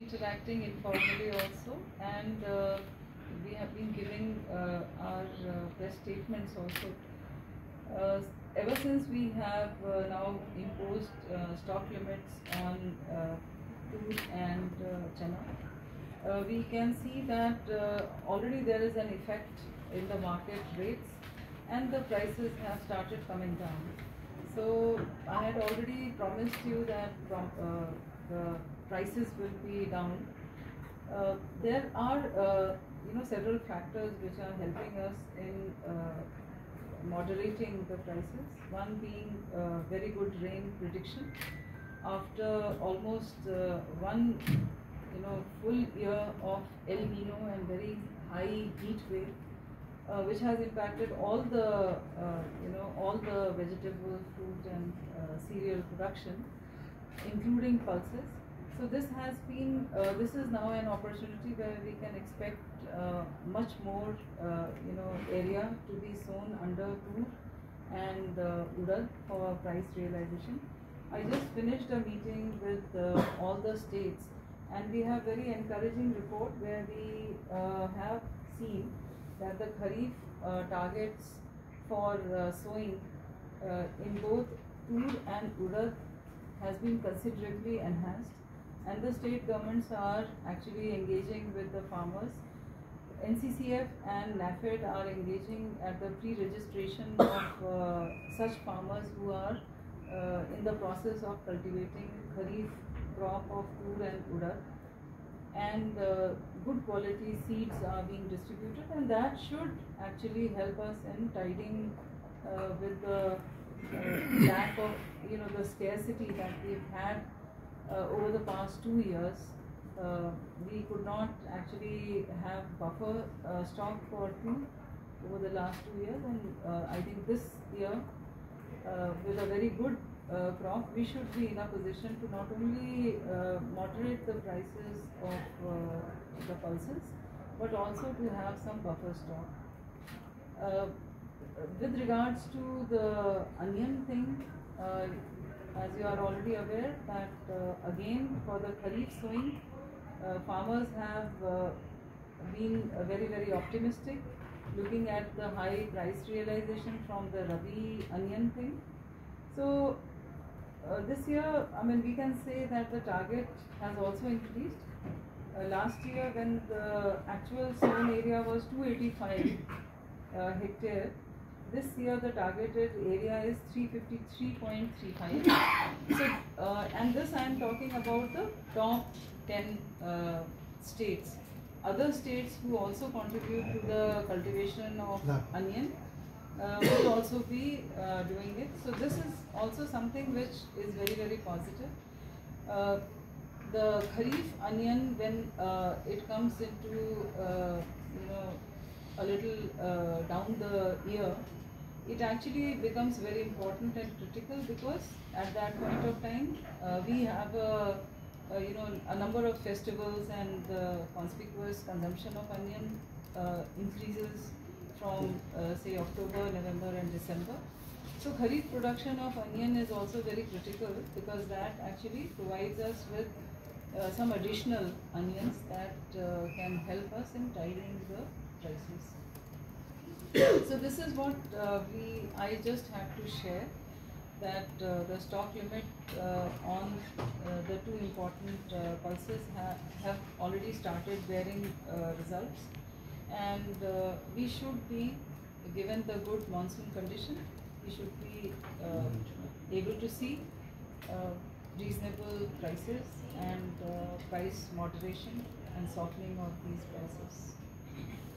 interacting informally also, and we have been giving our press statements also. Ever since we have now imposed stock limits on food and chana, we can see that already there is an effect in the market rates and the prices have started coming down. So I had already promised you that the prices will be down. There are several factors which are helping us in moderating the prices. One being very good rain prediction. After almost one full year of El Nino and very high heat wave, which has impacted all the vegetable, fruit and cereal production, including pulses. So this is now an opportunity where we can expect much more area to be sown under tur and urad for price realization. I just finished a meeting with all the states, and we have very encouraging report where we have seen that the Kharif targets for sowing in both tur and urad has been considerably enhanced, and the state governments are actually engaging with the farmers. NCCF and NAFED are engaging at the pre-registration of such farmers who are in the process of cultivating Kharif crop of tur and urad, and good quality seeds are being distributed, and that should actually help us in tiding with the lack of the scarcity that we've had over the past 2 years. We could not actually have buffer stock for tur over the last 2 years, and I think this year with a very good crop, we should be in a position to not only moderate the prices of the pulses, but also to have some buffer stock. With regards to the onion thing, as you are already aware that again for the Kharif sowing, farmers have been very optimistic, looking at the high price realization from the Rabi onion thing. So this year, we can say that the target has also increased. Last year, when the actual sown area was 285 hectare, this year the targeted area is 353.35. So, and this I am talking about the top 10 states. Other states who also contribute to the cultivation of onion will also be doing it. So this is also something which is very positive. The Kharif onion, when it comes into a little down the year, it actually becomes very important and critical, because at that point of time we have a number of festivals, and the conspicuous consumption of onion increases from say October, November and December. So Kharif production of onion is also very critical, because that actually provides us with some additional onions that can help us in tiding the prices. So this is what I just have to share, that the stock limit on the two important pulses have already started bearing results, and we should be, given the good monsoon condition, we should be able to see reasonable prices and price moderation and softening of these prices.